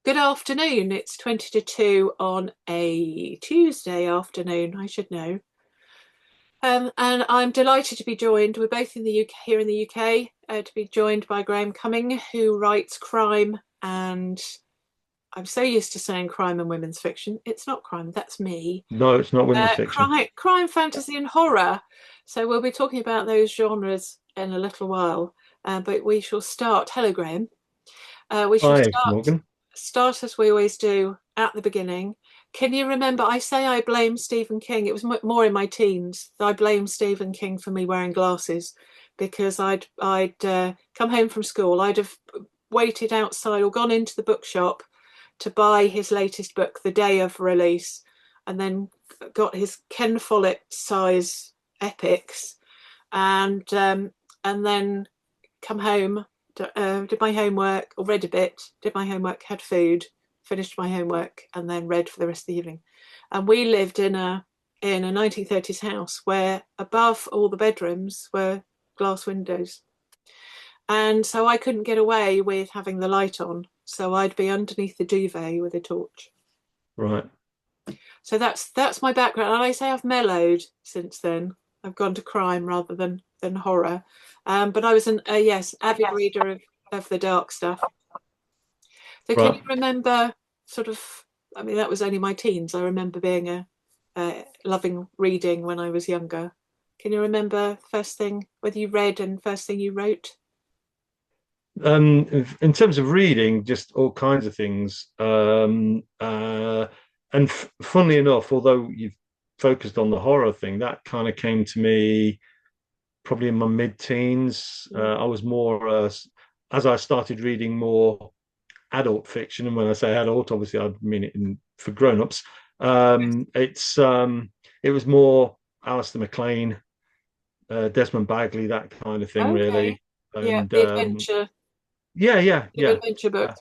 Good afternoon. It's 20 to 2 on a Tuesday afternoon, I should know. And I'm delighted to be joined. We're both in the UK, here in the UK, to be joined by Graeme Cumming, who writes crime and I'm so used to saying crime and women's fiction. It's not crime, that's me. No, it's not women's fiction. Crime, fantasy, and horror. So we'll be talking about those genres in a little while. But we shall start. Hello, Graeme. We shall Hi, Morgan. start as we always do at the beginning. Can you remember? I say I blame Stephen King. It was more in my teens. I blame Stephen King for me wearing glasses because I'd come home from school. I'd have waited outside or gone into the bookshop to buy his latest book the day of release, and then got his Ken Follett size epics, and then come home, did my homework, or read a bit, did my homework, had food, finished my homework, and then read for the rest of the evening. And we lived in a 1930s house where above all the bedrooms were glass windows. And so I couldn't get away with having the light on. So I'd be underneath the duvet with a torch. Right. So that's my background. And I say I've mellowed since then. I've gone to crime rather than horror. But I was an yes, avid reader of the dark stuff. So can Right. you remember sort of? I mean, that was only my teens. I remember being loving reading when I was younger. Can you remember first thing whether you read and first thing you wrote? In terms of reading, just all kinds of things. And funnily enough, although you've focused on the horror thing, that kind of came to me probably in my mid-teens. I was more as I started reading more adult fiction, and when I say adult, obviously I mean it for grown-ups. It was more Alistair MacLean, Desmond Bagley, that kind of thing, Okay. really. Yeah, And the adventure, yeah, yeah, the yeah, adventure books.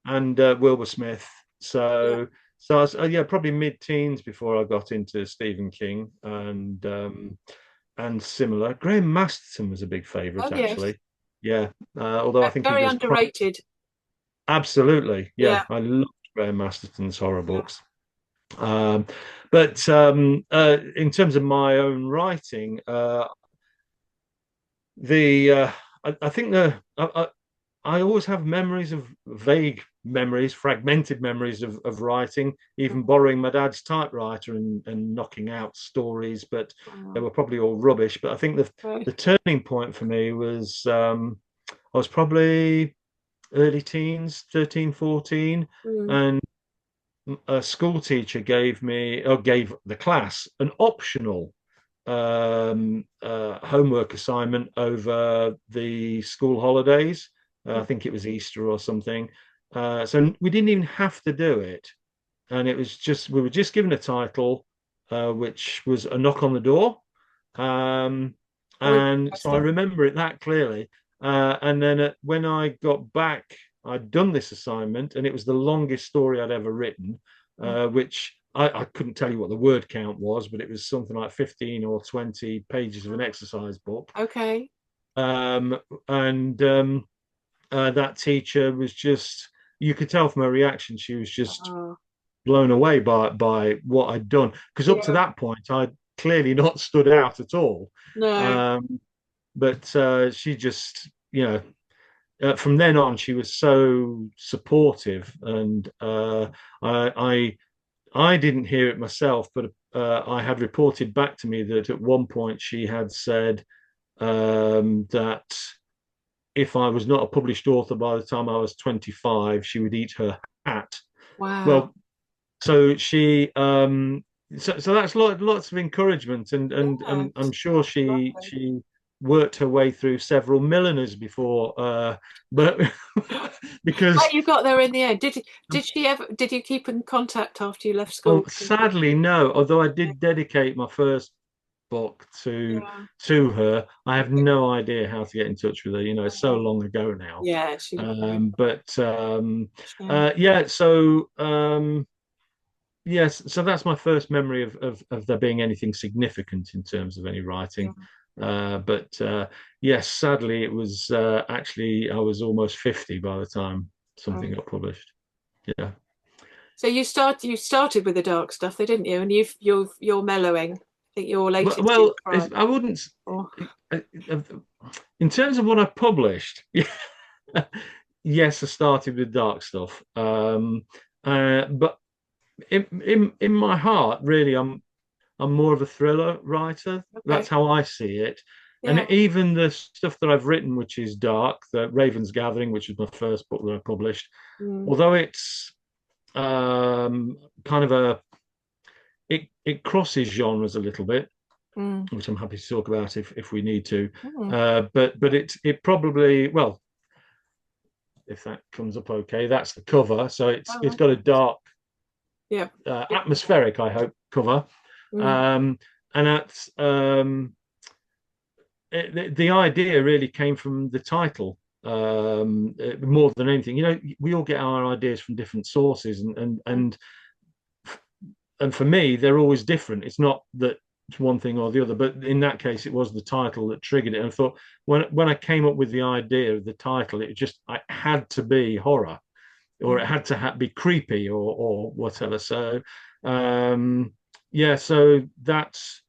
and Wilbur Smith. Yeah. So I was yeah, probably mid-teens before I got into Stephen King and similar. Graham Masterton was a big Oh favorite, yes. actually. Yeah, although I think he Very does underrated. absolutely. Yeah, Yeah. I love Graham Masterton's horror Yeah. books. Um, but in terms of my own writing, the I think I always have memories of vague memories, fragmented memories of writing, even borrowing my dad's typewriter and knocking out stories, but they Wow. were probably all rubbish. But I think the Right. turning point for me was I was probably early teens, 13, 14, Mm. and a school teacher gave the class an optional homework assignment over the school holidays. I think it was Easter or something. So we didn't even have to do it. And it was just, we were just given a title, which was A Knock on the Door. Um, Always and so I interesting. remember it that clearly. And then when I got back, I'd done this assignment, and it was the longest story I'd ever written, Mm. which I couldn't tell you what the word count was, but it was something like 15 or 20 pages of an exercise book. Okay. Um, and that teacher was just, you could tell from her reaction, she was just Oh, blown away by what I'd done. Because up to yeah. that point, I'd clearly not stood out at all. No. Um, but she just, from then on, she was so supportive, and I didn't hear it myself, but I had reported back to me that at one point she had said that if I was not a published author by the time I was 25, she would eat her hat. Wow. Well, so she so that's lots of encouragement, Yeah. and I'm sure Lovely. she worked her way through several milliners before, but How because you got there in the end? Did you keep in contact after you left well, school? sadly no. Although I did dedicate my first book Yeah. to her, I have no idea how to get in touch with her. It's so Okay. long ago now. Yeah, she was very But shame. yeah, so yes, so that's my first memory of there being anything significant in terms of any Yeah. writing. But yes, sadly, it was actually I was almost 50 by the time something Right. got published. Yeah. So you started with the dark stuff, though, didn't you? And you're mellowing. I think your latest is Well, crime. I wouldn't. Or uh, uh, In terms of what I published, yes, I started with dark stuff. But in my heart, really, I'm more of a thriller writer. That's okay, how I see it. And yeah. even the stuff that I've written, which is dark, the Raven's Gathering, which is my first book that I published, Mm, although it's kind of it crosses genres a little bit, mm, which I'm happy to talk about if we need to. mm. But it probably, well, if that comes up okay, that's the cover. So Oh, it's got a okay. dark, Yeah. atmospheric, I hope, cover. Mm, Um, and that's the idea really came from the title more than anything. You know, we all get our ideas from different sources, mm. and for me, they're always different. It's not that it's one thing or the other, but in that case, it was the title that triggered it. And I thought when I came up with the idea of the title, it just I had to be horror, or it Mm. had to be creepy, or whatever. So yeah, so that's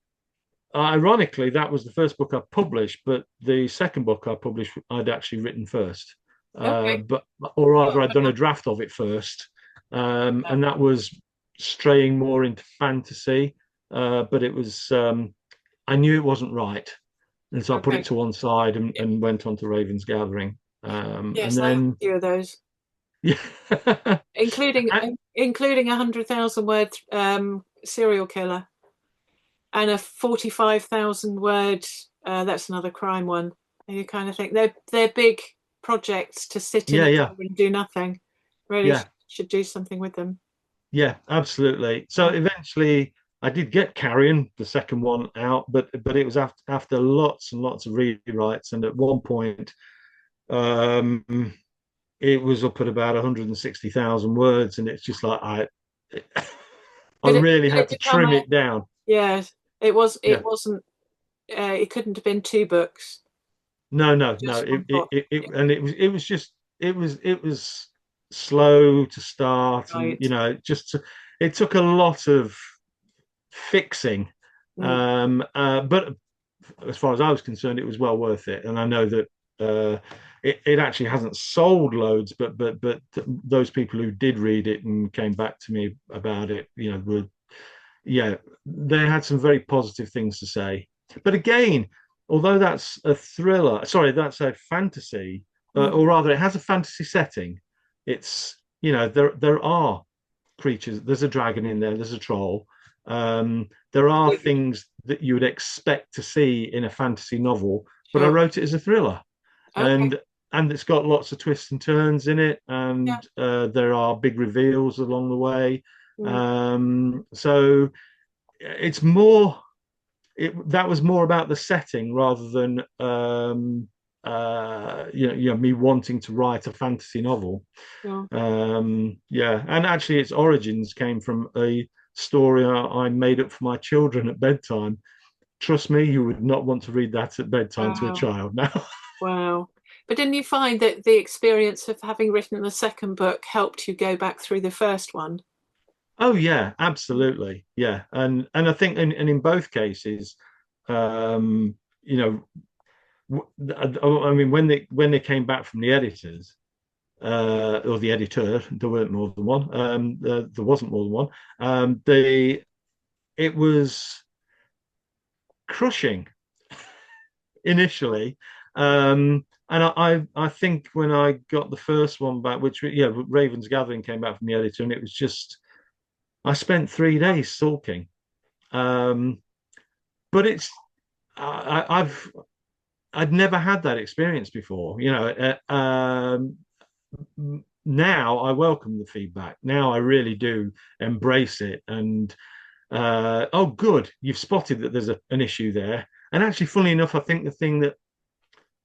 ironically that was the first book I published, but the second book I published I'd actually written first, Okay. but or Oh, rather I'd done a draft of it first, and that was straying more into fantasy, but it was I knew it wasn't right, and so I put it okay. to one side Yeah. and went on to Raven's Gathering, and Yes, I have then a few of those, yeah. including And- including 100,000 word serial killer and a 45,000 word. That's another crime one. And you kind of think they're big projects to sit in yeah, a yeah, corner and do nothing. Really yeah. should do something with them. Yeah, absolutely. So eventually, I did get Carrion, the second one, out, but it was after lots and lots of rewrites, and at one point, um, it was up at about 160,000 words, and it's just like I really Could it had to become trim a? it down. Yeah, Yeah, it wasn't. It couldn't have been two books, no, no, no. just one book. And it was slow to start, and Right. it took a lot of fixing. Mm. But as far as I was concerned, it was well worth it. And I know that it actually hasn't sold loads, but those people who did read it and came back to me about it, were yeah, they had some very positive things to say. But again, although that's a thriller, sorry, that's a fantasy, Mm. or rather, it has a fantasy setting. It's there are creatures. There's a dragon in there. There's a troll. There are things that you would expect to see in a fantasy novel, but I Sure. wrote it as a thriller, Okay. and it's got lots of twists and turns in it, Yeah. and there are big reveals along the way. Mm. So it's more. That was more about the setting rather than me wanting to write a fantasy novel. Sure. Yeah, and actually, its origins came from a story I made up for my children at bedtime. Trust me, you would not want to read that at bedtime to a Wow. child now. Wow. But didn't you find that the experience of having written the second book helped you go back through the first one? Oh yeah, absolutely, yeah, and I think in both cases, um, you know, I mean, when they came back from the editors, or the editor, there weren't more than one. There wasn't more than one. They It was crushing initially. And I think when I got the first one back, which yeah, Raven's Gathering came back from the editor, and it was just I spent 3 days sulking. Um, but I'd never had that experience before. Now I welcome the feedback. Now I really do embrace it. And oh, good, you've spotted that there's an issue there. And actually, funnily enough, I think the thing that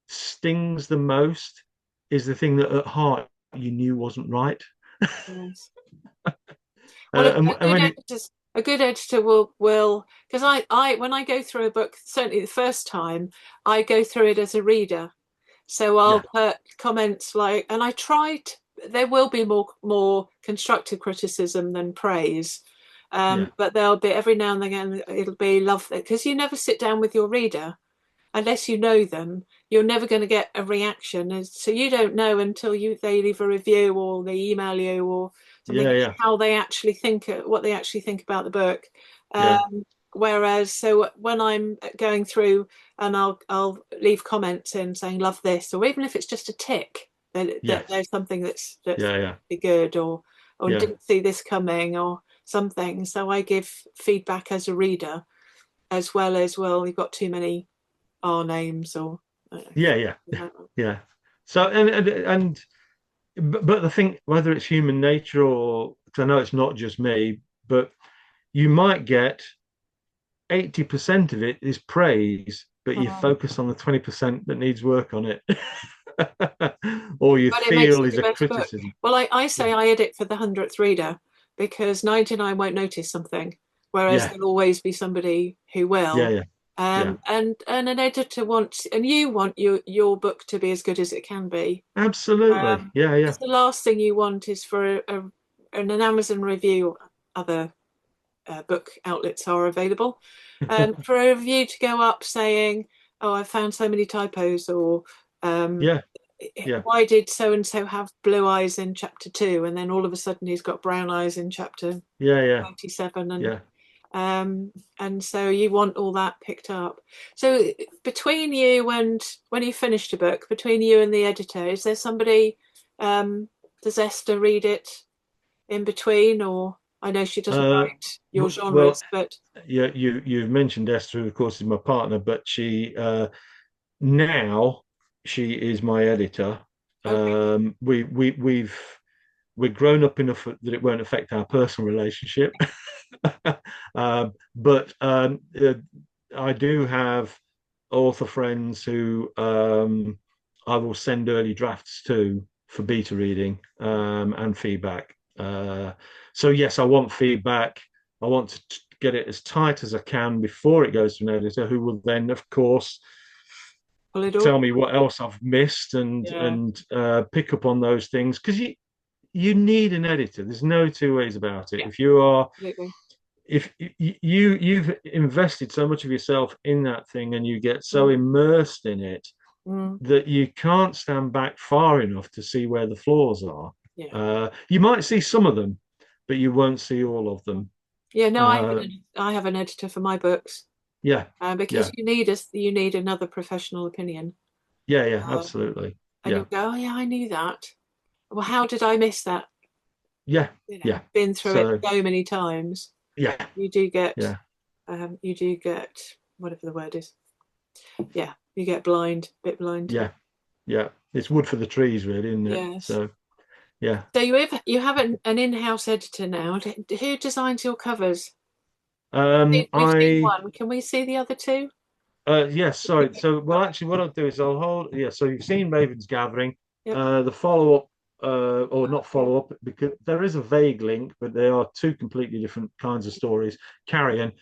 stings the most is the thing that at heart you knew wasn't right. Yes. Well, And when it, a good editor will because I when I go through a book, certainly the first time, I go through it as a reader. So I'll yeah, put comments like, and I tried. there will be more constructive criticism than praise. Yeah. But there'll be every now and again it'll be love because you never sit down with your reader unless you know them. You're never going to get a reaction, so you don't know until they leave a review or they email you or something Yeah. Yeah. how they actually think, what they actually think about the book. Yeah. Whereas, so when I'm going through and I'll leave comments in saying love this, or even if it's just a tick that Yes. there's something that's Yeah. Yeah. really good, or Yeah. didn't see this coming or something. So I give feedback as a reader as well as, well, you've got too many R names or Yeah. Yeah. Yeah. So but the thing, whether it's human nature or, because I know it's not just me, but you might get 80% of it is praise, but you um, focus on the 20% that needs work on it, or you but it makes feel it is the a best book. criticism. Well, I Yeah. say I edit for the 100th reader because 99 won't notice something, whereas Yeah. there'll always be somebody who Yeah. will. Yeah. Yeah. And an editor wants, and you want your book to be as good as it can be. Absolutely. Yeah. Yeah. Because the last thing you want is for an Amazon review, or other book outlets are available, for a review to go up saying, "Oh, I found so many typos," or um, Yeah. Yeah. "Why did so and so have blue eyes in chapter 2, and then all of a sudden he's got brown eyes in chapter Yeah. Yeah. 27?" Yeah. And so you want all that picked up. So between you and when you finished a book, between you and the editor, is there somebody? Does Esther read it in between, or I know she doesn't Uh, write your well, genres, but yeah, you've mentioned Esther, who of course, is my partner, but she now she is my editor. okay, We've grown up enough that it won't affect our personal relationship. But I do have author friends who I will send early drafts to for beta reading and feedback. So yes, I want feedback. I want to get it as tight as I can before it goes to an editor, who will then, of course, pull it all. tell me what else I've missed Yeah, and pick up on those things, because you need an editor. There's no two ways about it. yeah, If you are absolutely. if you've invested so much of yourself in that thing and you get so Mm, immersed in it mm, that you can't stand back far enough to see where the flaws are. yeah. You might see some of them, but you won't see all of Mm. them. Yeah, no, Uh, I have an editor for my books, yeah, because yeah, you need another professional opinion, yeah, yeah, uh, absolutely. and Yeah, you'll go, oh yeah, I knew that. Well, how did I miss that? yeah, yeah. Been through it So so many times. yeah, You do get, yeah, whatever the word is. Yeah, you get blind, bit blind to it. yeah, yeah. It's wood for the trees, really, isn't it? Yes. So yeah. So you have an in-house editor now. Who designs your covers? We've seen I one. Can we see the other two? Yes, sorry. So, well, actually, what I'll do is I'll hold. Yeah, so you've seen Raven's Gathering. Yep. The follow up, or not follow up, because there is a vague link, but they are two completely different kinds of stories. Carrion.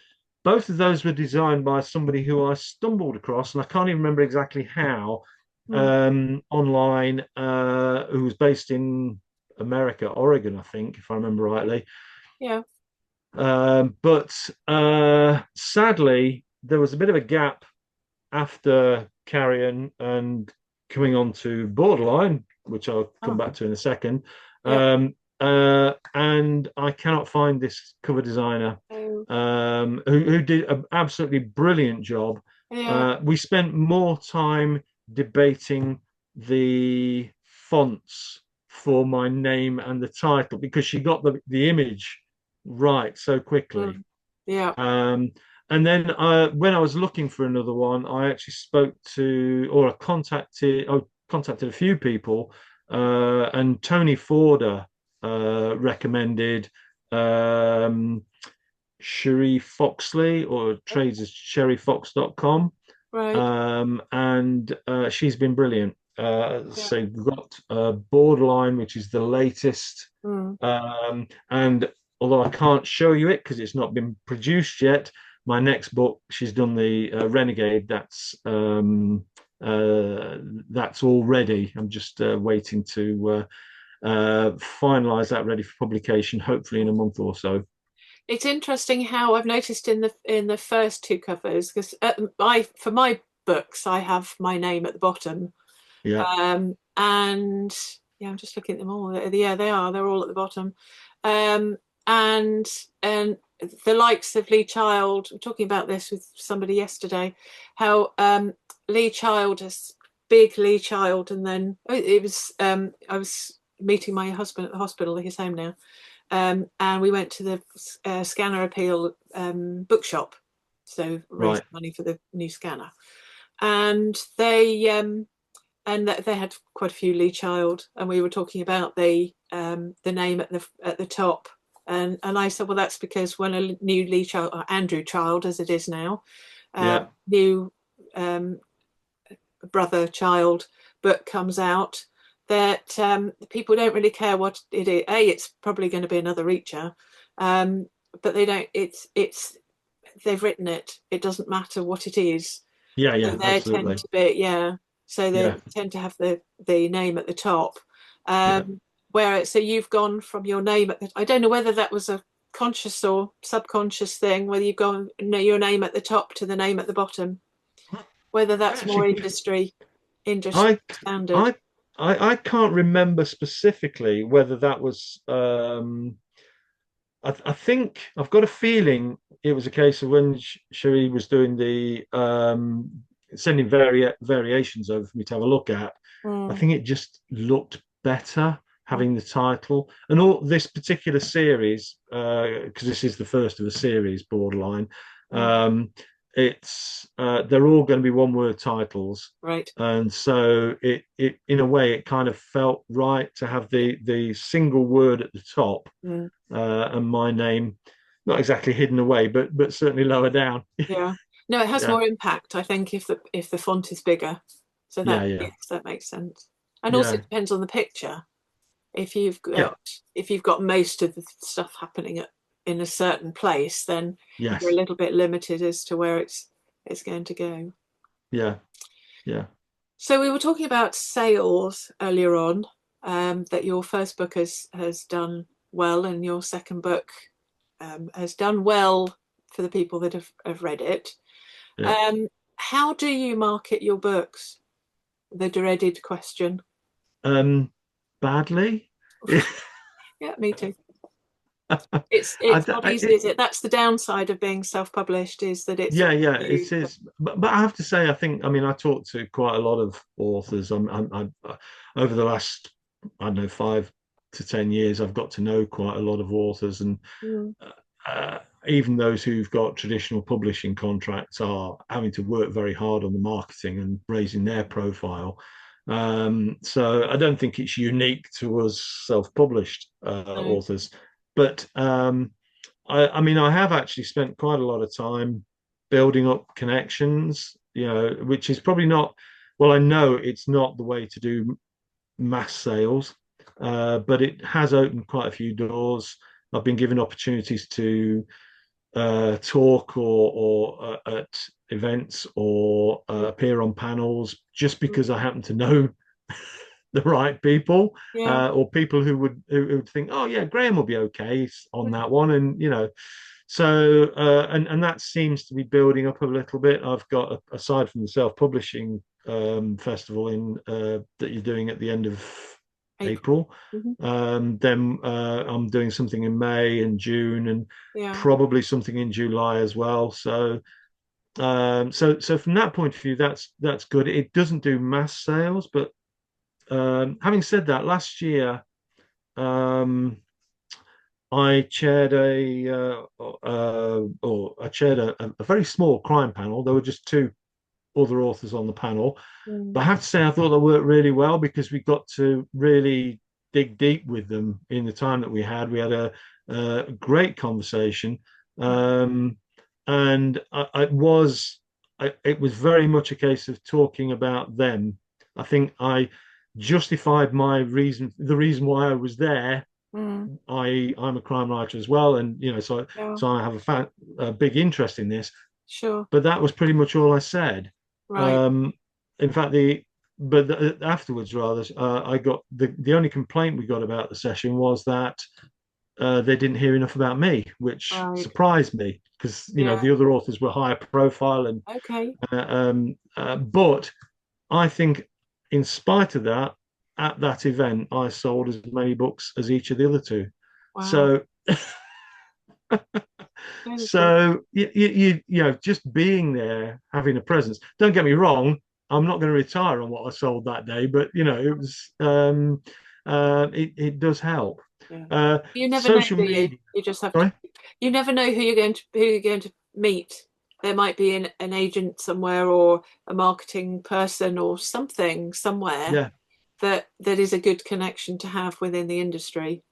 Both of those were designed by somebody who I stumbled across, and I can't even remember exactly how, Hmm. online, who was based in America, Oregon, I think, if I remember rightly. Yeah. But sadly, there was a bit of a gap after Carrion and coming on to Borderline, which I'll come Oh, back to in a second. yep. And I cannot find this cover designer, Oh, who did an absolutely brilliant job. yeah. We spent more time debating the fonts for my name and the title because she got the image right so quickly. Mm, yeah. Um, and then when I was looking for another one, I actually spoke to, or I contacted a few people, and Tony Forder recommended Cherie Foxley, or trades as cherryfox.com. Right. And she's been brilliant. Yeah. So we've got Borderline, which is the latest. Mm, And although I can't show you it because it's not been produced yet, my next book, she's done the Renegade. That's all ready. I'm just waiting to finalize that ready for publication, hopefully in a month or so. It's interesting how I've noticed in the first two covers, because I for my books I have my name at the bottom, Yeah, and yeah, I'm just looking at them all. Yeah, they are. They're all at the bottom, um, and and the likes of Lee Child. I'm talking about this with somebody yesterday. How Lee Child is big Lee Child, and then it was I was meeting my husband at the hospital. He's home now, and we went to the Scanner Appeal bookshop, so raised right. money for the new scanner, and they had quite a few Lee Child, and we were talking about the name at the top, and I said, well, that's because when a new Lee Child, or Andrew Child as it is now, Yeah, new brother child book comes out, that people don't really care what it is. It's probably going to be another Reacher, but they don't. It's they've written it. It doesn't matter what it is. yeah, So yeah, they tend absolutely. to be, yeah. So they Yeah, tend to have the name at the top. yeah. Where so you've gone from your name at the, I don't know whether that was a conscious or subconscious thing, whether you've gone your name at the top to the name at the bottom, whether I that's more actually, industry I, standard. I, I can't remember specifically whether that was. I think I've got a feeling it was a case of when Cherie was doing the sending variations over for me to have a look at. I Mm, think it just looked better having the title and all this particular series because this is the first of a series, Borderline. mm, Um, it's they're all going to be one-word titles, right. and so it in a way it kind of felt right to have Yeah. the single word at the top Mm, and my name not exactly hidden away, but certainly lower down. yeah. No, it has Yeah, more impact, I think, if the font is bigger. So yeah, that, yeah, yes, that makes sense. And also yeah, it depends on the picture. If you've yeah. got if you've got most of the stuff happening in a certain place, then you're a Yes, little bit limited as to where it's going to go. yeah, yeah. So we were talking about sales earlier on, that your first book has done well, and your second book has done well for the people that have read it. Yeah. Um, how do you market your books? The dreaded question. Um, badly. Yeah, me too. I, It's not easy, it, is it? That's the downside of being self-published, is that it's yeah, all yeah, you. it is. But I have to say, I think, I mean, I talked to quite a lot of authors. Over the last, I don't know, 5 to 10 years, I've got to know quite a lot of authors, and Mm, even those who've got traditional publishing contracts are having to work very hard on the marketing and raising their profile. So I don't think it's unique to us self-published no. authors, but I mean, I have actually spent quite a lot of time building up connections, which is probably not, well, I know it's not the way to do mass sales, but it has opened quite a few doors. I've been given opportunities to talk or at events or appear on panels just because I happen to know the right people Yeah. or people who would think, oh yeah, Graeme will be okay on that one, and so and that seems to be building up a little bit. I've got aside from the self-publishing festival in that you're doing at the end of April. April. Hmm. Then I'm doing something in May and June, and Yeah. probably something in July as well. So from that point of view, that's good. It doesn't do mass sales, but having said that, last year um, I chaired I chaired a very small crime panel. There were just two other authors on the panel, Mm, but I have to say I thought they worked really well because we got to really dig deep with them in the time that we had. We had a great conversation, um, and it was very much a case of talking about them. I think I justified the reason why I was there. mm, I'm a crime writer as well, and yeah. so I have a big interest in this. Sure. But that was pretty much all I said. Right. Um, in fact, but afterwards, rather, I got the only complaint we got about the session was that they didn't hear enough about me, which Right. surprised me because Yeah. the other authors were higher profile, and Okay. but I think in spite of that, at that event, I sold as many books as each of the other two. Wow. So Very good. so just being there, having a presence. Don't get me wrong, I'm not going to retire on what I sold that day, but it was it does help. Yeah. Uh, You never know, Social do you? media. You just have to. Sorry. You never know who you're going to meet. There might be an agent somewhere or a marketing person or something somewhere Yeah, that is a good connection to have within the industry.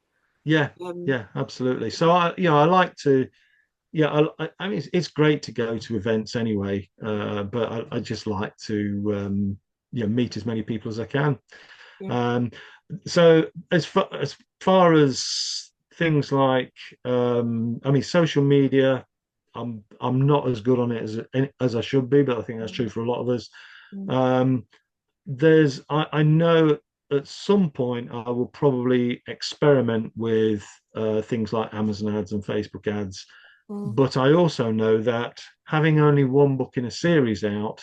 yeah, Um, yeah, absolutely. So I like to. Yeah, I mean, it's great to go to events anyway, but I just like to meet as many people as I can. yeah, Um, so as far as things like, I mean, social media, I'm not as good on it as I should be, but I think that's true mm, for a lot of us. mm, Um, I know at some point I will probably experiment with things like Amazon ads and Facebook ads, mm, but I also know that having only one book in a series out,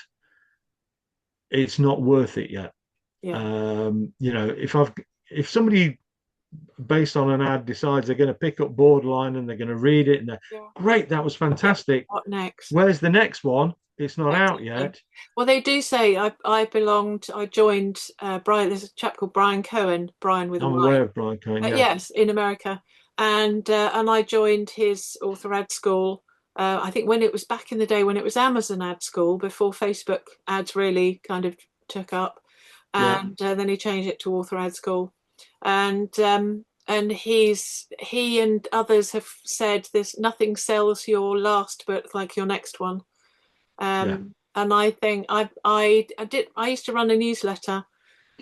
it's not worth it yet. yeah, If somebody based on an ad decides they're going to pick up Borderline and they're going to read it and they're yeah, great, that was yeah. fantastic. What next? Where's the next one? It's not out Exactly. yet. Well, they do say I joined Brian. There's a chap called Brian Cohen, Brian with a I'm Y. aware of Brian Cohen. Yeah, Yes, in America, and I joined his author ad school. I think when it was back in the day when it was Amazon ad school before Facebook ads really kind of took up, yeah, and then he changed it to author ad school, and he and others have said this: nothing sells your last book like your next one. yeah, And I think I used to run a newsletter,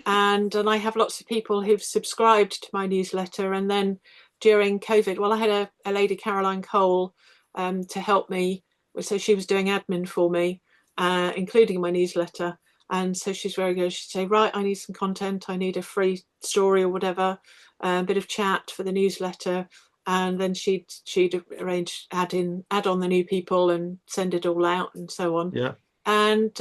and I have lots of people who've subscribed to my newsletter. And then during COVID, well, I had a lady, Caroline Cole, to help me. So she was doing admin for me, including my newsletter. And so she's very good. She'd say, right, I need some content. I need a free story or whatever, a bit of chat for the newsletter. And then she'd arrange add on the new people and send it all out and so on. yeah, And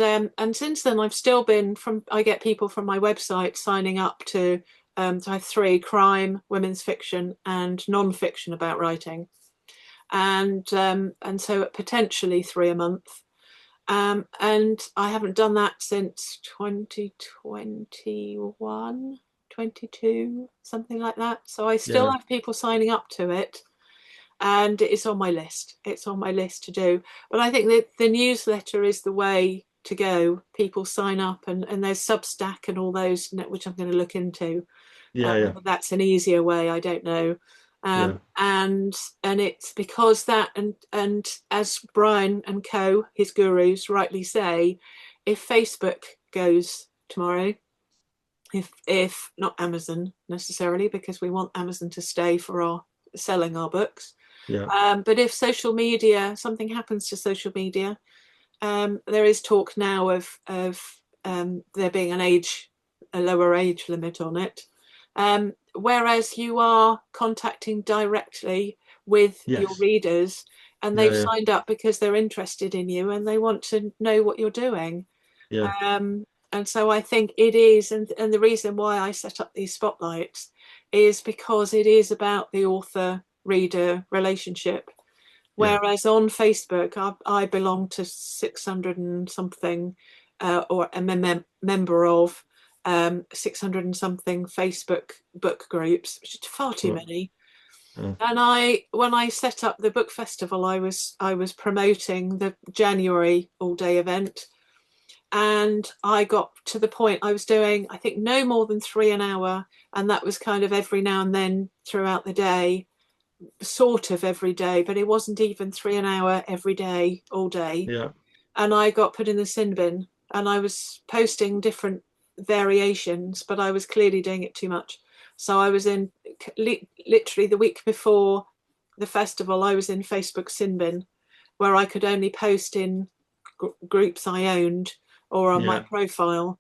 since then I've still been from I get people from my website signing up to I have three: crime, women's fiction, and non-fiction about writing, and so potentially three a month. And I haven't done that since 2021, 22, something like that. So I still yeah, have people signing up to it, and it's on my list. It's on my list to do. But I think that the newsletter is the way to go. People sign up, and there's Substack and all those, which I'm going to look into. yeah, yeah, Whether that's an easier way, I don't know. yeah, And it's because that, and as Brian and co, his gurus, rightly say, if Facebook goes tomorrow, if not Amazon necessarily, because we want Amazon to stay for our selling our books, yeah, but if social media, something happens to social media, there is talk now of there being a lower age limit on it. Whereas you are contacting directly with your yes, readers, and yeah, they've yeah, signed up because they're interested in you and they want to know what you're doing. yeah, Um, and so I think it is, and the reason why I set up these spotlights is because it is about the author reader relationship. yeah, Whereas on Facebook, I belong to 600 and something, or a member of 600 and something Facebook book groups, which is far too right, many. uh, And when I set up the book festival, I was promoting the January all day event, and I got to the point I was doing, I think, no more than three an hour, and that was kind of every now and then throughout the day, sort of every day, but it wasn't even three an hour every day, all day. yeah, And I got put in the sin bin, and I was posting different variations, but I was clearly doing it too much. So I was in literally the week before the festival, I was in Facebook sin bin, where I could only post in groups I owned or on my yeah, profile.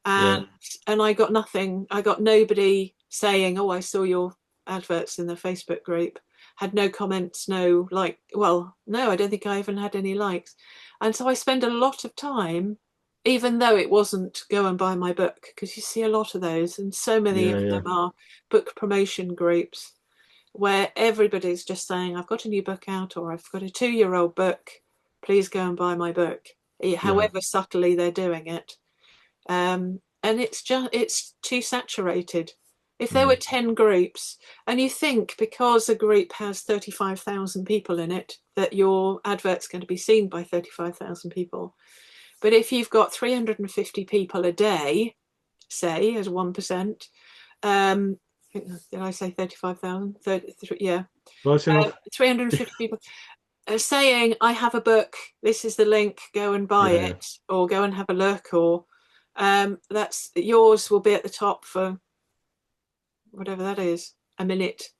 Yeah. and I got nothing. I got nobody saying, "Oh, I saw your adverts in the Facebook group." Had no comments, no like. Well, no, I don't think I even had any likes. And so I spend a lot of time, even though it wasn't go and buy my book, because you see a lot of those, and so many Yeah. of Yeah. them are book promotion groups where everybody's just saying, "I've got a new book out," or "I've got a 2-year-old book. Please go and buy my book," Yeah. however subtly they're doing it. And it's too saturated. If there were Mm. 10 groups, and you think because a group has 35,000 people in it, that your advert's going to be seen by 35,000 people. But if you've got 350 people a day, say, as 1%, did I say 35,000? Yeah. Close enough. 350 people saying, "I have a book, this is the link, go and buy Yeah. Yeah. it," or "Go and have a look," or that's yours will be at the top for whatever that is, a minute,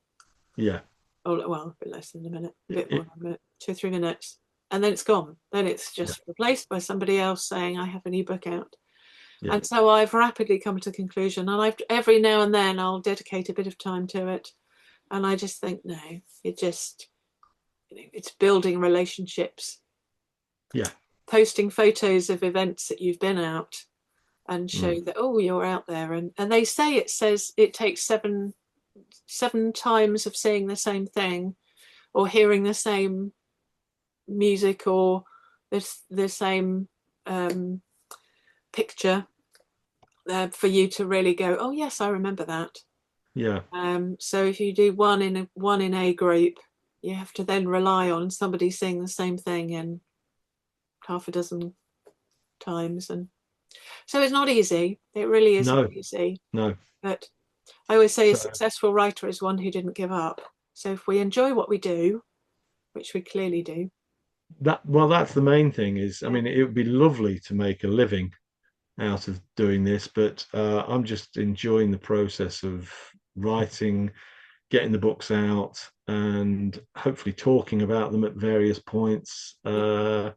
Yeah. or well, a bit less than a minute, a bit more It, than a minute, 2 or 3 minutes, and then it's gone. Then it's yeah. just replaced by somebody else saying, "I have an ebook out." Yeah. And so I've rapidly come to the conclusion, and I've every now and then I'll dedicate a bit of time to it, and I just think, no, it just it's building relationships, Yeah. posting photos of events that you've been out and show Mm. that, oh, you're out there. And they say it says it takes seven times of seeing the same thing or hearing the same music or the same um, picture for you to really go, oh yes, I remember that. Yeah. So if you do one in a group, you have to then rely on somebody seeing the same thing in half a dozen times. And so it's not easy. It really isn't No. easy. No. But I always say a So successful writer is one who didn't give up. So if we enjoy what we do, which we clearly do, that's the main thing is, I yeah, mean, it would be lovely to make a living out of doing this, but I'm just enjoying the process of writing, getting the books out, and hopefully talking about them at various points. yeah.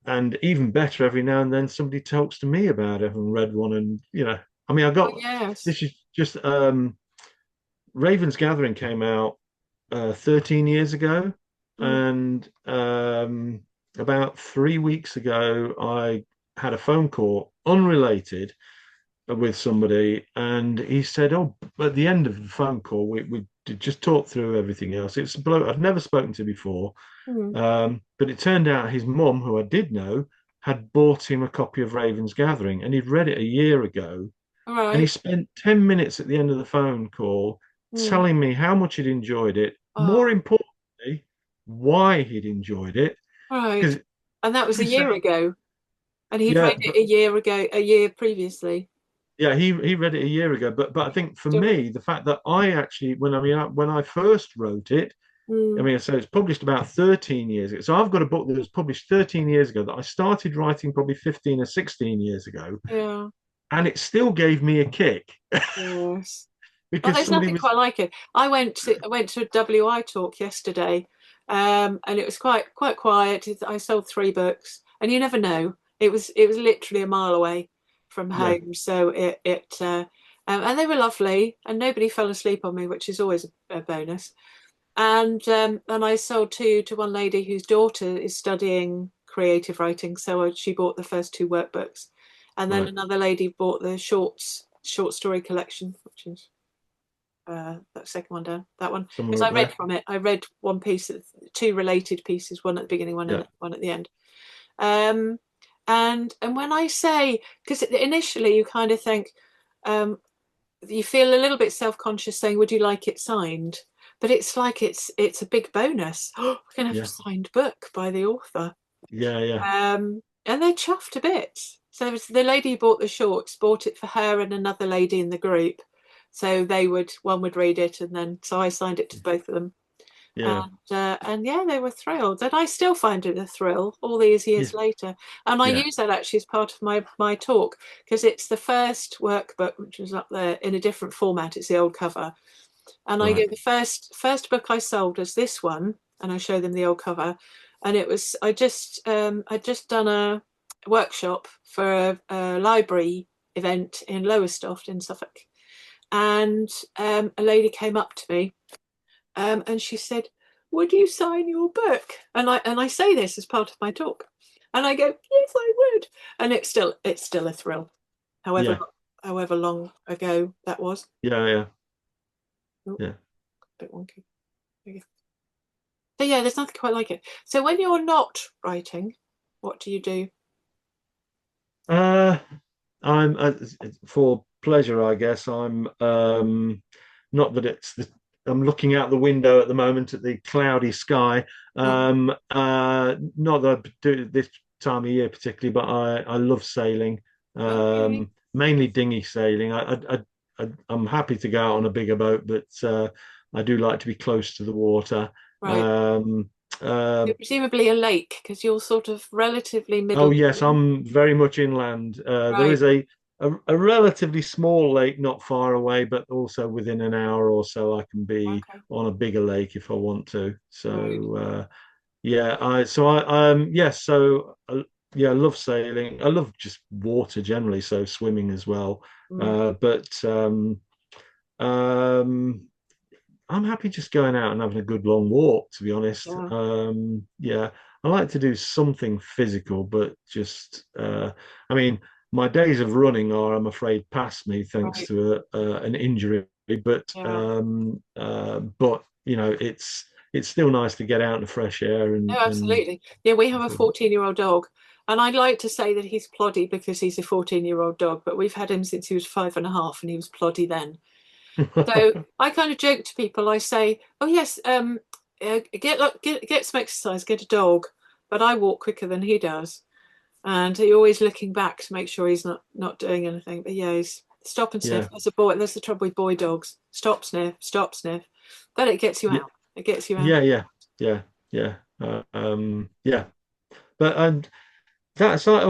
And even better, every now and then somebody talks to me about it and read one, and I mean, I Oh got yes. this is just Raven's Gathering came out 13 years ago, Mm, and about 3 weeks ago, I had a phone call unrelated with somebody, and he said, "Oh, at the end of the phone call, we did just talk through everything else. It's a bloke I've never spoken to before, mm. but it turned out his mum, who I did know, had bought him a copy of Raven's Gathering, and he'd read it a year ago, All and he right. spent 10 minutes at the end of the phone call Mm. telling me how much he'd enjoyed it. More Oh, importantly, why he'd enjoyed it, right. because." And that was a He said, year ago. And he'd "Yeah, read it a year ago, a year previously. yeah, he read it a year ago, but I think for Still read. me, the fact that I actually, when I first wrote it, I Mm. mean, so it's published about 13 years ago. So I've got a book that was published 13 years ago that I started writing probably 15 or 16 years ago, Yeah. and it still gave me a kick Yes. Oh, because there's somebody nothing was, quite like it. I went to a WI talk yesterday, and it was quite quiet. I sold 3 books, and you never know. It was literally a mile away from yeah, home, so and they were lovely, and nobody fell asleep on me, which is always a bonus. And I sold two to one lady whose daughter is studying creative writing, so she bought the first 2 workbooks, and then right, another lady bought the short story collection, which is that second one down, that one, because somewhere I up read there. from it. I read one piece, 2 related pieces, one at the beginning, one Yeah, and one at the end. Um, and when I say, because initially you kind of think, um, you feel a little bit self-conscious saying, "Would you like it signed?" But it's like it's a big bonus. Oh, we're gonna have a yeah, signed book by the author, yeah, yeah, and they're chuffed a bit. So the lady who bought the shorts bought it for her and another lady in the group. So one would read it, and then so I signed it to both of them, yeah, and yeah, they were thrilled, and I still find it a thrill all these yeah, years later. And I yeah, use that actually as part of my talk because it's the first workbook which was up there in a different format. It's the old cover, and I right, go, the first book I sold was this one, and I show them the old cover, and it was I just done a workshop for a library event in Lowestoft in Suffolk, and a lady came up to me, and she said, "Would you sign your book?" And I say this as part of my talk, and I go, "Yes, I would." And it's still a thrill, however Yeah, however long ago that was. yeah, yeah, Oh, yeah. bit wonky. Okay. So yeah, there's nothing quite like it. So when you're not writing, what do you do? Uh, I'm for pleasure, I guess. I'm not that it's the, I'm looking out the window at the moment at the cloudy sky. Uh-huh. Not that I do it this time of year particularly, but I love sailing. Okay. Mainly dinghy sailing. I'm happy to go out on a bigger boat, but I do like to be close to the water. Right. Um, uh, So presumably a lake, because you're sort of relatively Oh middle. yes, I'm very much inland. There Right. is a relatively small lake not far away, but also within an hour or so I can be Okay. on a bigger lake if I want to. Right. So yeah, I yes, so yeah, I love sailing. I love just water generally, so swimming as well. Mm. But um, I'm happy just going out and having a good long walk, to be honest. Yeah. Yeah, I like to do something physical, but just, I mean, my days of running are, I'm afraid, past me thanks Right. to an injury. Yeah. But you know, it's still nice to get out in the fresh air No, and absolutely. Yeah, we have a 14-year-old dog, and I'd like to say that he's ploddy because he's a 14-year-old dog, but we've had him since he was 5.5, and he was ploddy then. So I kind of joke to people. I say, "Oh yes, get some exercise, get a dog," but I walk quicker than he does, and he's always looking back to make sure he's not doing anything. But yeah, he's stop and sniff. yeah, There's a boy. There's the trouble with boy dogs. Stop, sniff, stop, sniff. But it gets you yeah, out. It gets you out. yeah, yeah, yeah, yeah, yeah. But and that's I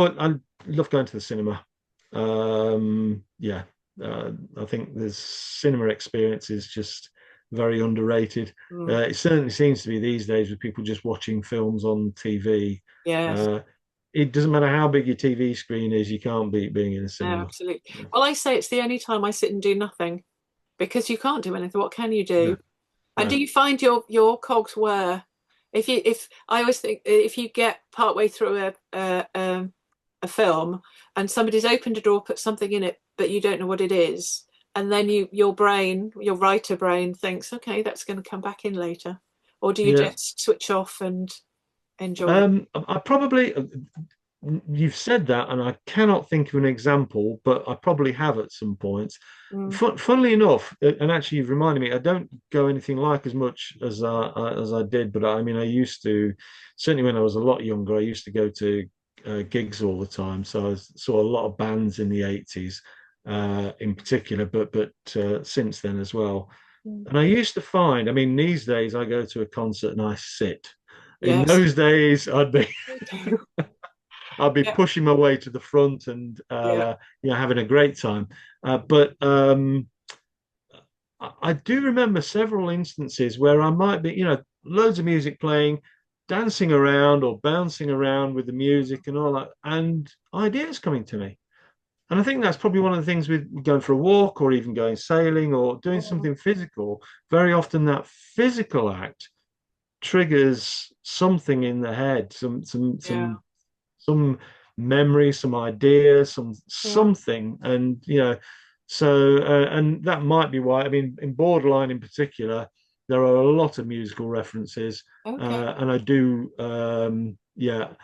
love going to the cinema. Yeah, I think the cinema experience is just very underrated. Mm. It certainly seems to be these days with people just watching films on TV. Yes. Uh, it doesn't matter how big your TV screen is, you can't beat being in a No, cinema. absolutely. Well, I say it's the only time I sit and do nothing because you can't do anything. What can you do? No, And do no. you find your cogs whir? If I always think if you get partway through a film and somebody's opened a door, put something in it, but you don't know what it is, and then your writer brain thinks, okay, that's going to come back in later, or do you Yeah. just switch off and enjoy? I probably you've said that, and I cannot think of an example, but I probably have at some points. Mm, Funnily enough, and actually you've reminded me, I don't go anything like as much as I did, but I mean, I used to, certainly when I was a lot younger, I used to go to gigs all the time. So saw a lot of bands in the 80s, in particular, but since then as well. mm. And I used to find, I mean, these days I go to a concert and I sit. In Yes. those days, I'd be Yeah. pushing my way to the front and Yeah. having a great time. But I do remember several instances where I might be, loads of music playing, dancing around or bouncing around with the music and all that, and ideas coming to me. And I think that's probably one of the things with going for a walk or even going sailing or doing Mm, something physical. Very often that physical act triggers something in the head, yeah. some memory, some idea, Yeah. something, and and that might be why. I mean, in Borderline in particular, there are a lot of musical references, Okay. and I do, yeah,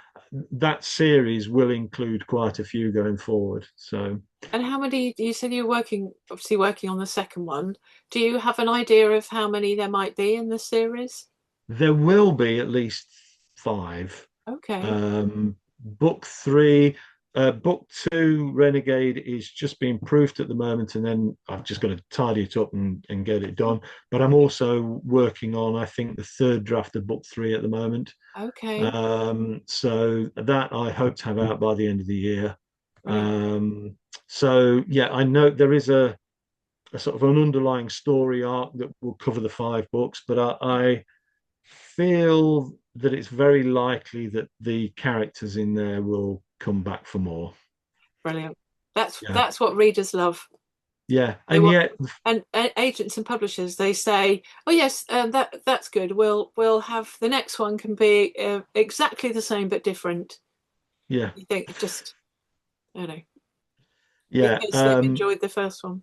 that series will include quite a few going forward. So And how many, you said you're obviously working on the second one. Do you have an idea of how many there might be in the series? there will be at least five. Okay. Book 3, book 2, Renegade is just being proofed at the moment, and then I've just got to tidy it up and get it done. But I'm also working on, I think, the third draft of book 3 at the moment. Okay. So that I hope to have out by the end of the year. Brilliant. So yeah, I know there is a sort of an underlying story arc that will cover the 5 books, but I feel that it's very likely that the characters in there will come back for more. Brilliant. Yeah, that's what readers love. yeah, They and want, yet, and agents and publishers, they say, "Oh yes, that's good. We'll have the next one can be exactly the same but different." yeah, You think just I don't know yeah, because they've enjoyed the first one.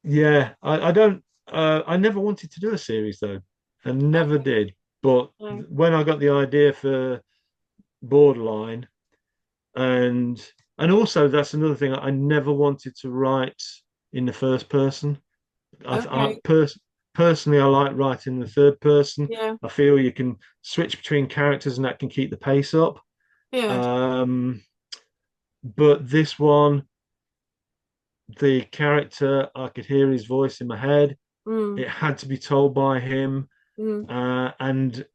yeah. I don't. I never wanted to do a series though, and never Okay. did. But No. when I got the idea for Borderline, and also that's another thing, I never wanted to write in the first person. I Okay. personally I like writing in the third person. Yeah. I feel you can switch between characters and that can keep the pace up. Yeah. Um, but this one, the character, I could hear his voice in my head. Mm, It had to be told by him, mm, and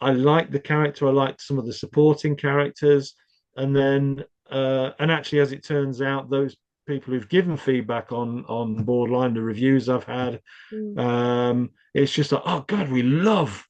I liked the character. I liked some of the supporting characters, and then and actually, as it turns out, those people who've given feedback on Borderline, the reviews I've had, mm. it's just like, oh God, we love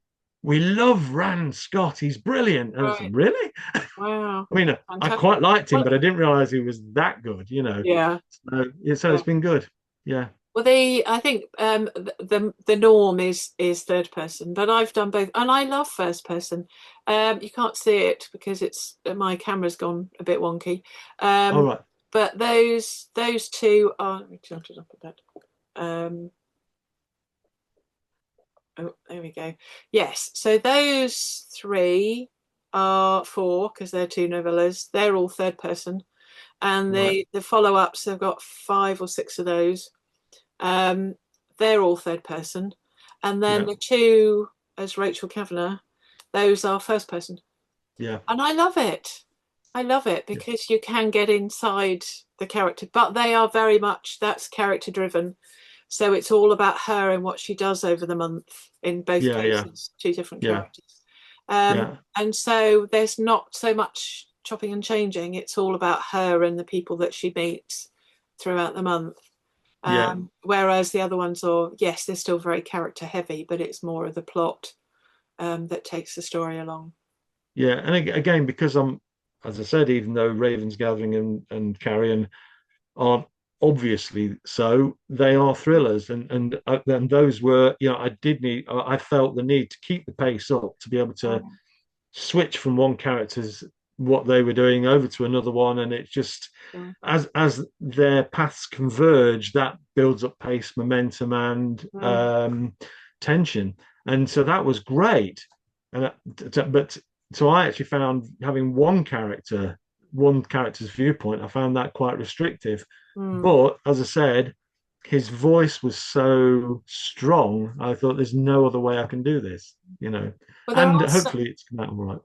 Rand Scott. He's brilliant. And I was like, Right. really? Wow. I mean, I Fantastic. quite liked him, Well, but I didn't realize he was that good, you know. yeah. So, yeah, so Yeah. it's been good. Yeah. Well, I think the norm is third person, but I've done both, and I love first person. You can't see it because it's my camera's gone a bit wonky. All Um, right. but those two are. Let me tilt it up a bit. Um, oh, there we go. Yes, so those three are four because they're two novellas. They're all third person, and Right. the follow ups. I've got five or six of those. Um, they're all third person. And then Yeah. the two as Rachel Kavanagh, those are first person. Yeah. And I love it. I love it Yeah. because you can get inside the character, but they are very much that's character driven. So it's all about her and what she does over the month in both Yeah. Yeah. cases, two different Yeah. characters. Yeah. And so there's not so much chopping and changing. It's all about her and the people that she meets throughout the month. Yeah. Whereas the other ones are, yes, they're still very character heavy, but it's more of the plot that takes the story along. Yeah. And again, because as I said, even though Raven's Gathering and Carrion aren't obviously so, they are thrillers, and those were, you know, I felt the need to keep the pace up to be able to Mm, switch from one character's what they were doing over to another one, and it just sure. as their paths converge, that builds up pace, momentum, and Mm, tension, and so that was great. And but so I actually found having one character's viewpoint, I found that quite restrictive. mm. But as I said, his voice was so strong. I thought there's no other way I can do this, you know. Well, And hopefully it's come out all right.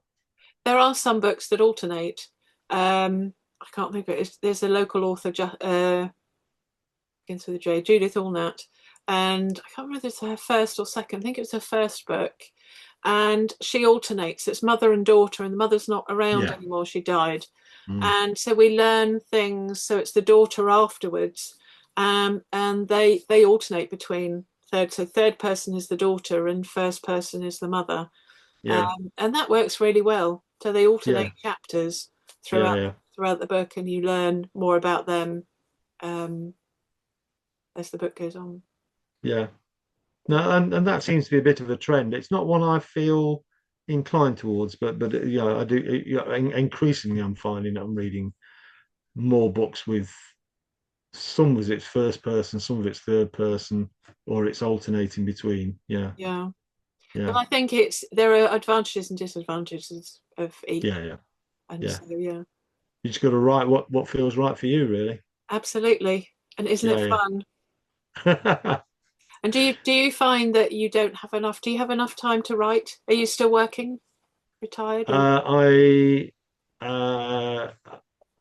there are some books that alternate. I can't think of it. There's a local author, begins with a J, Judith Allnut, and I can't remember if it's her first or second. I think it was her first book, and she alternates. It's mother and daughter, and the mother's not around Yeah. anymore. She died, Mm. and so we learn things. So it's the daughter afterwards, and they alternate between third. So third person is the daughter, and first person is the mother, Yeah. and that works really well. So they Yeah. alternate chapters Yeah. throughout Yeah. throughout the book, and you learn more about them um, as the book goes on. Yeah. No, and that seems to be a bit of a trend. It's not one I feel inclined towards, but yeah, I do. Increasingly, I'm finding that I'm reading more books with some of it's first person, some of it's third person, or it's alternating between. Yeah. Yeah. But Yeah. I think it's there are advantages and disadvantages of each, Yeah. Yeah. and Yeah. so yeah, You just got to write what feels right for you, really. absolutely. And isn't it Yeah. fun? Yeah. And do you find that you don't have enough? Do you have enough time to write? Are you still working, retired, or Uh, I, uh,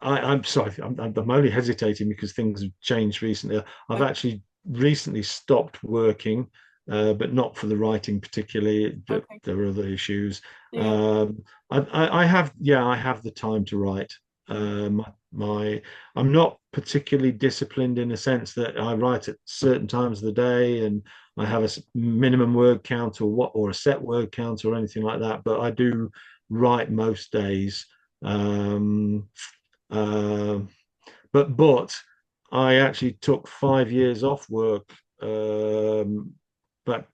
I'm sorry. I'm only hesitating because things have changed recently. I've okay? actually recently stopped working, but not for the writing particularly. Okay. There are other issues. Yeah. I have, yeah, I have the time to write. Mm, My, I'm not particularly disciplined in the sense that I write at certain times of the day and I have a minimum word count or a set word count or anything like that. But I do write most days. Um, uh, but I actually took 5 years off work. About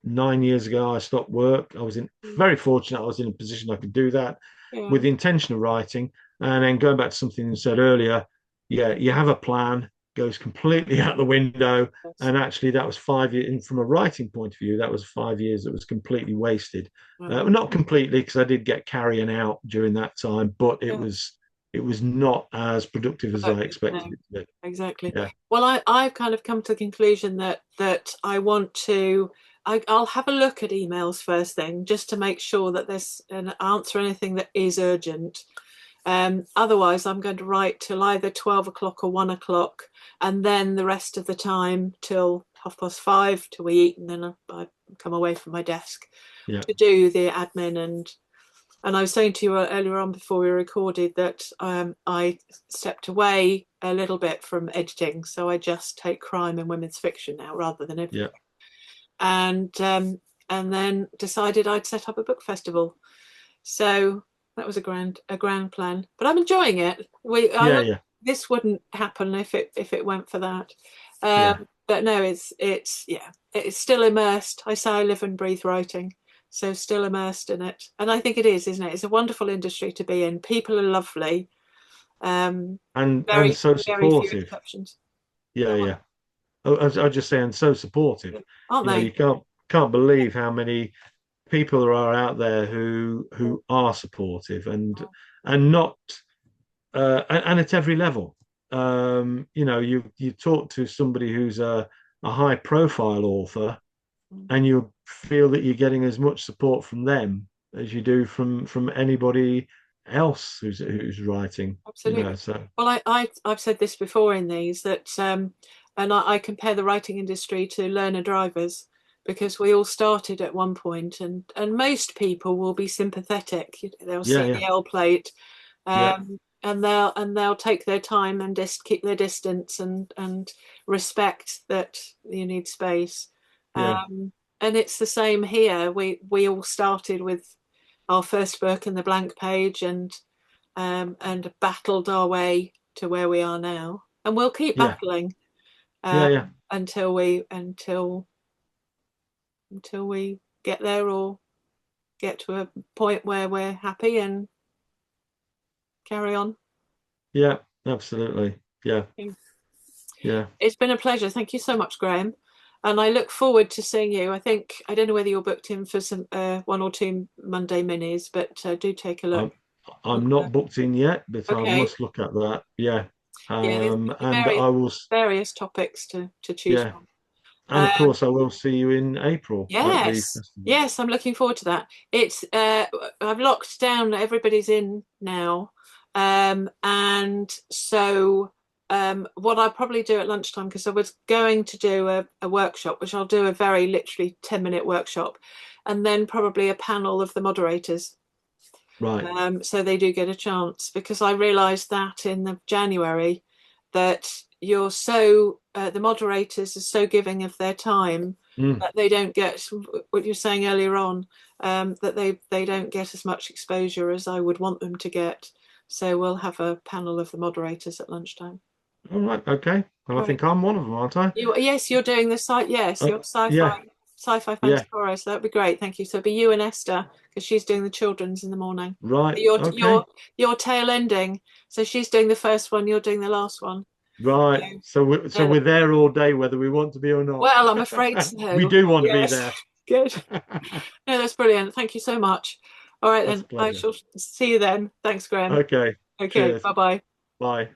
9 years ago, I stopped work. I was in very fortunate. I was in a position I could do that Yeah. with the intention of writing. And then going back to something you said earlier, yeah, you have a plan, goes completely out the window. Yes. And actually, that was 5 years. And from a writing point of view, that was 5 years that was completely wasted. Right. Not completely, because I did get carrying out during that time, but Yeah. it was not as productive as I Productive. expected No, it to be. exactly. Yeah, Well, I've kind of come to the conclusion that I want to. I'll have a look at emails first thing, just to make sure that there's an answer anything that is urgent. Otherwise, I'm going to write till either 12 o'clock or 1 o'clock, and then the rest of the time till 5:30 till we eat, and then I come away from my desk yeah, to do the admin. And I was saying to you earlier on before we recorded that I stepped away a little bit from editing, so I just take crime and women's fiction now rather than yeah, everything. And then decided I'd set up a book festival. So that was a grand plan, but I'm enjoying it. I yeah, would yeah, This wouldn't happen if it went for that. yeah, But no, it's yeah, it's still immersed. I say I live and breathe writing, so still immersed in it. And I think it is, isn't it? It's a wonderful industry to be in. People are lovely. Um, and very so very few supportive. exceptions. Yeah, Go on, yeah. I just saying, so supportive. aren't You they? can't believe how many people there are out there who are supportive and not and at every level. You talk to somebody who's a high profile author, and you feel that you're getting as much support from them as you do from anybody else who's writing. Absolutely. So Well, I've said this before in these that, and I compare the writing industry to learner drivers because we all started at one point, and most people will be sympathetic. They'll yeah, see yeah, the L plate, yeah, and they'll take their time and just keep their distance and respect that you need space. yeah, And it's the same here. We all started with our first book and the blank page, and battled our way to where we are now, and we'll keep yeah, battling yeah, um, yeah, until we get there or get to a point where we're happy and carry on. yeah, absolutely. Yeah, yeah. It's been a pleasure. Thank you so much, Graeme. And I look forward to seeing you. I don't know whether you're booked in for some one or two Monday minis, but do take a look. I'm I'm not booked in yet, but I Okay. must look at that. Yeah. Yeah, there's And various I will, various topics to choose yeah. from. And of Um, course, I will see you in April at the Yes, festival. yes, I'm looking forward to that. It's I've locked down, everybody's in now. And so what I'll probably do at lunchtime, because I was going to do a workshop, which I'll do a very literally 10-minute workshop, and then probably a panel of the moderators. Right. So they do get a chance, because I realised that in the January that the moderators are so giving of their time Mm. that they don't get what you were saying earlier on, that they don't get as much exposure as I would want them to get. So we'll have a panel of the moderators at lunchtime. All right. Okay. Well, I All right. think I'm one of them, aren't I? Yes, you're doing the site. Yes, Uh, you're sci-fi, yeah. sci-fi Yeah. fantasy horror. So that'd be great. Thank you. So it'd be you and Esther, because she's doing the children's in the morning. Right. You're Okay. you're you're tail ending. So she's doing the first one. You're doing the last one. Right. So, So we're there all day, whether we want to be or not. well, I'm afraid We so. do want to be Yes. there. Good. No, that's brilliant. Thank you so much. All right That's a then. I pleasure. shall see you then. Thanks, Graeme. Okay. Okay. Cheers. Bye bye. Bye.